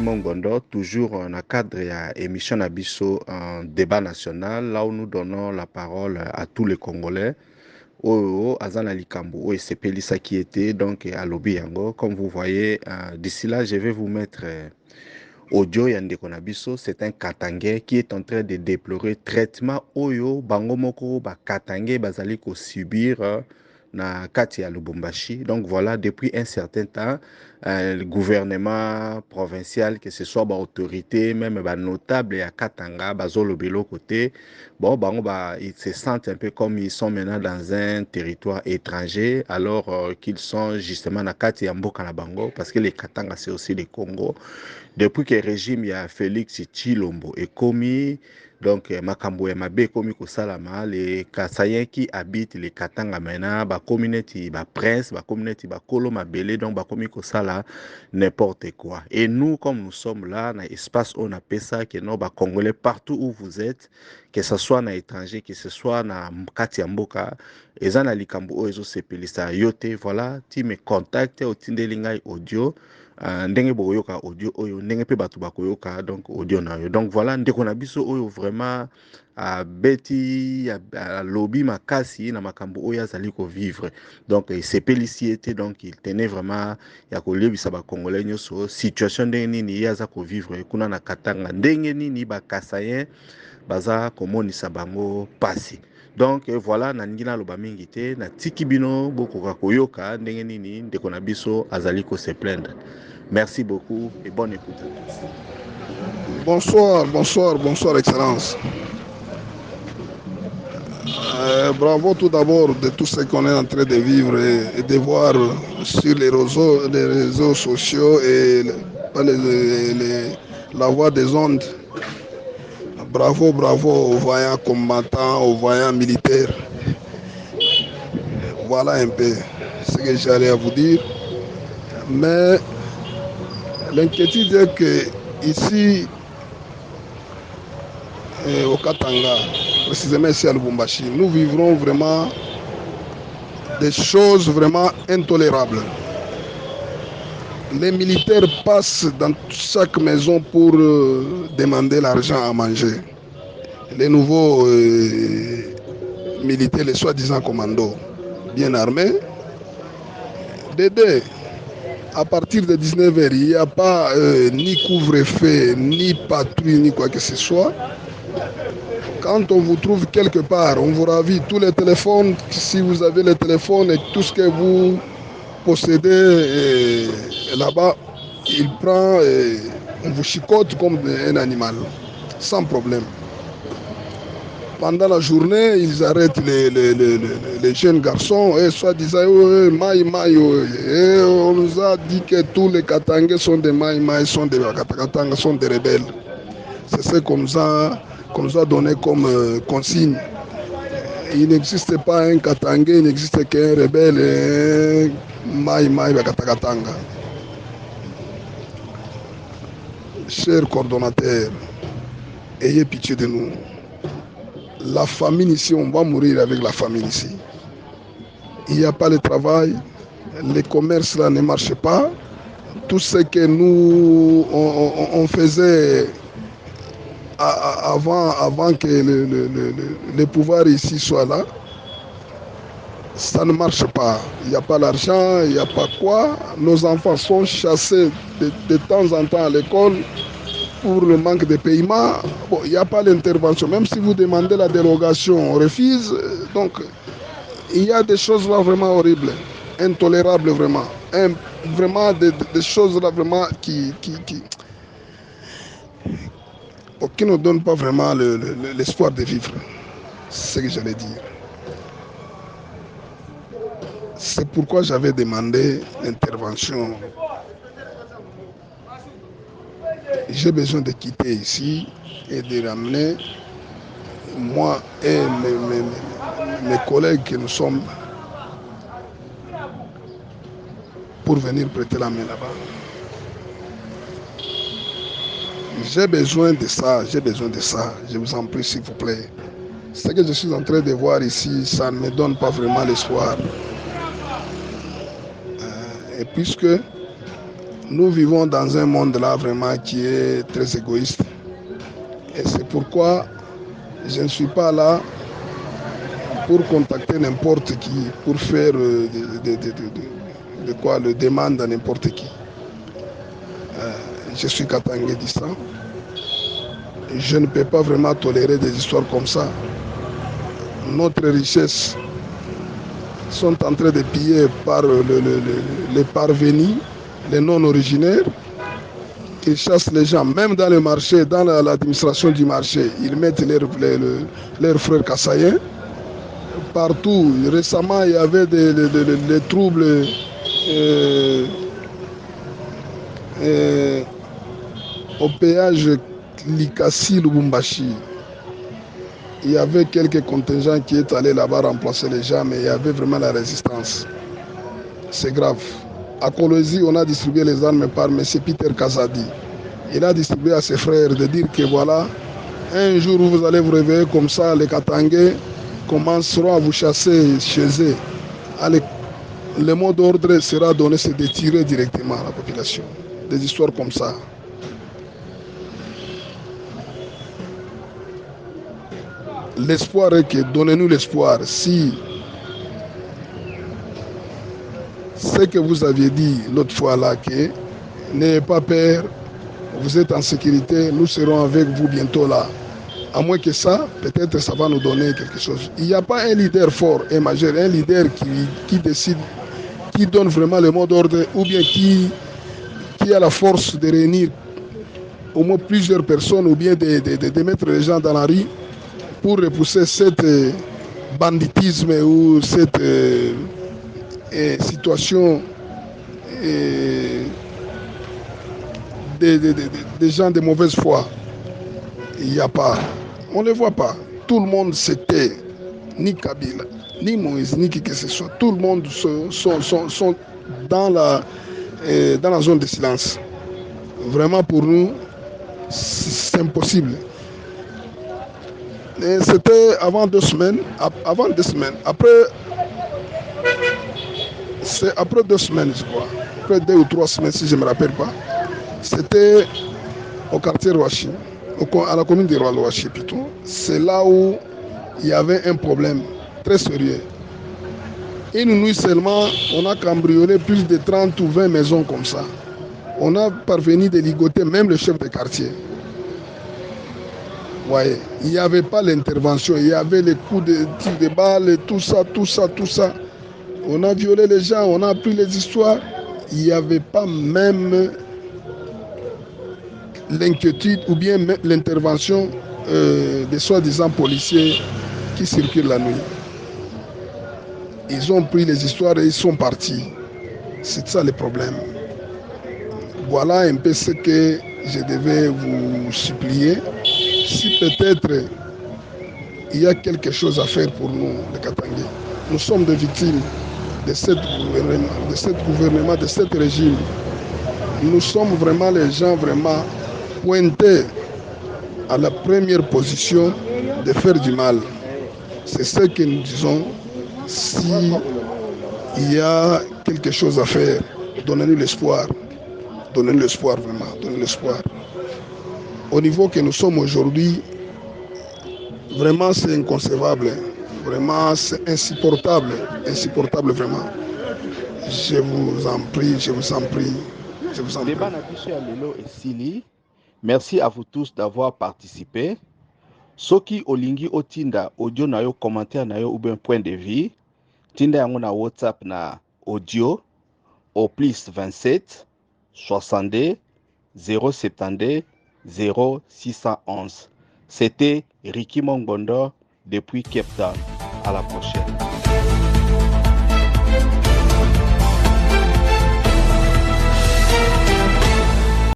Simon Gondo, toujours dans le cadre de l'émission Abisso en débat national, là où nous donnons la parole à tous les Congolais. Azana Likambo, c'est Pelissa qui était donc à Lobiango. Comme vous voyez, d'ici là, je vais vous mettre audio Yande Konabiso. C'est un Katangais qui est en train de déplorer traitement Oyo, Bangomoko, Katangais, Bazaliko subir. Na kati ya Lubumbashi. Donc voilà, depuis un certain temps, le gouvernement provincial, que ce soit autorité, même notable à Katanga, Bazolo Belo côté, bon, ils se sentent un peu comme ils sont maintenant dans un territoire étranger, alors qu'ils sont justement na kati ya Mboka na Bango, parce que les Katanga c'est aussi le Congo. Depuis que le régime ya Félix Tshilombo est commis, donc makambo ya mabe komi kosalama, les Kasaïens qui habitent les Katanga maintenant, ba communauté, ba prince, ba communauté, ba kolo mabele, donc ba komi kosala n'importe quoi. Et nous, comme nous sommes là, dans l'espace on appelle ça, que nous, ba Congolais, partout où vous êtes, que ce soit dans l'étranger, que ce soit dans Kati ya Mboka, ezana likambo oyo sepelisa yote, voilà, tu me contactes au tindelingai audio. Ndenge boyoka audio oyo ndenge pe batu bakoyoka donc audio na yo. Donc voilà, ndeko na biso oyo vraiment beti lobby makasi na makambo oyo azali ko vivre. Donc sepelisi était, donc il tenait vraiment ya kolebisa ba Congolais nyoso situation ndenge nini yaza ko vivre kuna na Katanga, ndenge nini ba Kasayen baza komonisa bango pasi. Donc voilà, na ngina loba mingi te na tiki bino bokoka koyoka ndenge nini ndeko na biso azali ko se plaindre. Merci beaucoup et bonne écoute à tous. Bonsoir, Excellence. Bravo tout d'abord de tout ce qu'on est en train de vivre et de voir sur les réseaux sociaux et la voix des ondes. Bravo aux voyants combattants, aux voyants militaires. Voilà un peu ce que j'allais à vous dire. Mais l'inquiétude est que ici, au Katanga, précisément ici à Lubumbashi, nous vivrons vraiment des choses vraiment intolérables. Les militaires passent dans chaque maison pour demander l'argent à manger. Les nouveaux militaires, les soi-disant commandos, bien armés, d'aider. À partir de 19h, il n'y a pas ni couvre-feu, ni patrouille, ni quoi que ce soit. Quand on vous trouve quelque part, on vous ravit tous les téléphones. Si vous avez les téléphones et tout ce que vous possédez là-bas, il prend et on vous chicote comme un animal, sans problème. Pendant la journée, ils arrêtent les jeunes garçons et soi-disant maï, et on nous a dit que tous les Katangais sont des maï, sont des Katanga, sont des rebelles. C'est ce qu'on nous a donné comme consigne. Il n'existe pas un Katangais, il n'existe qu'un rebelle, maï, Katakatanga. Chers coordonnateurs, ayez pitié de nous. La famine ici, on va mourir avec la famine ici. Il n'y a pas de travail, les commerces là ne marchent pas. Tout ce que nous on faisait avant que le pouvoir ici soit là, ça ne marche pas. Il n'y a pas l'argent, il n'y a pas quoi. Nos enfants sont chassés de temps en temps à l'école pour le manque de paiement. Bon, il n'y a pas l'intervention. Même si vous demandez la dérogation, on refuse. Donc, il y a des choses là vraiment horribles, intolérables vraiment. Vraiment des choses là vraiment qui ne donnent pas vraiment l'espoir de vivre. C'est ce que j'allais dire. C'est pourquoi j'avais demandé l'intervention. J'ai besoin de quitter ici et de ramener moi et mes collègues que nous sommes pour venir prêter la main là-bas. J'ai besoin de ça. Je vous en prie, s'il vous plaît. Ce que je suis en train de voir ici, ça ne me donne pas vraiment l'espoir. Et puisque Nous vivons dans un monde là vraiment qui est très égoïste. Et c'est pourquoi je ne suis pas là pour contacter n'importe qui, pour faire de quoi le demande à n'importe qui. Je suis Katangé distant. Je ne peux pas vraiment tolérer des histoires comme ça. Notre richesse sont en train de piller par les parvenus, les non-originaires. Ils chassent les gens, même dans le marché, dans l'administration du marché. Ils mettent leurs frères kassaïens. Partout, récemment, il y avait des troubles au péage Likasi-Lubumbashi. Il y avait quelques contingents qui étaient allés là-bas remplacer les gens, mais il y avait vraiment la résistance. C'est grave. À Kolwezi, on a distribué les armes par M. Peter Kazadi. Il a distribué à ses frères de dire que voilà, un jour où vous allez vous réveiller comme ça, les Katangais commenceront à vous chasser chez eux. Allez, le mot d'ordre sera donné, c'est de tirer directement à la population. Des histoires comme ça. L'espoir est que, donnez-nous l'espoir. Si ce que vous aviez dit l'autre fois là, que n'ayez pas peur, vous êtes en sécurité, nous serons avec vous bientôt là. À moins que ça, peut-être ça va nous donner quelque chose. Il n'y a pas un leader fort et majeur, un leader qui décide, qui donne vraiment le mot d'ordre, ou bien qui a la force de réunir au moins plusieurs personnes, ou bien de mettre les gens dans la rue pour repousser cette banditisme ou cette situation des gens de mauvaise foi. Il n'y a pas. On ne les voit pas. Tout le monde se tait. Ni Kabila, ni Moïse, ni qui que ce soit. Tout le monde sont dans la zone de silence. Vraiment pour nous, c'est impossible. Et c'était avant 2 semaines. Après 2 semaines, je crois. Après 2 ou 3 semaines, si je ne me rappelle pas. C'était au quartier Rouachi, à la commune de Rouachi plutôt. C'est là où il y avait un problème très sérieux. Une nuit seulement, on a cambriolé plus de 30 ou 20 maisons comme ça. On a parvenu de ligoter même le chef de quartier. Ouais, il n'y avait pas l'intervention, il y avait les coups de tirs de balles, tout ça. On a violé les gens, on a appris les histoires. Il n'y avait pas même l'inquiétude ou bien l'intervention des soi-disant policiers qui circulent la nuit. Ils ont pris les histoires et ils sont partis. C'est ça le problème. Voilà un peu ce que je devais vous supplier. Si peut-être il y a quelque chose à faire pour nous, les Katangais. Nous sommes des victimes de ce gouvernement, de ce régime. Nous sommes vraiment les gens vraiment pointés à la première position de faire du mal. C'est ce que nous disons. Si il y a quelque chose à faire, donnez-nous l'espoir. Donnez-nous l'espoir vraiment, donnez-nous l'espoir. Au niveau que nous sommes aujourd'hui, vraiment c'est inconcevable. Vraiment c'est insupportable. Insupportable vraiment. Je vous en prie, je vous en prie. Je vous en prie. Merci à vous tous d'avoir participé. Soki olingi otinda audio na yo, commentaire na yo ou bien point de vue, tinda yango na WhatsApp na audio au plus 27 62 072 0611. C'était Ricky Mongbondo depuis Cape Town. À la prochaine.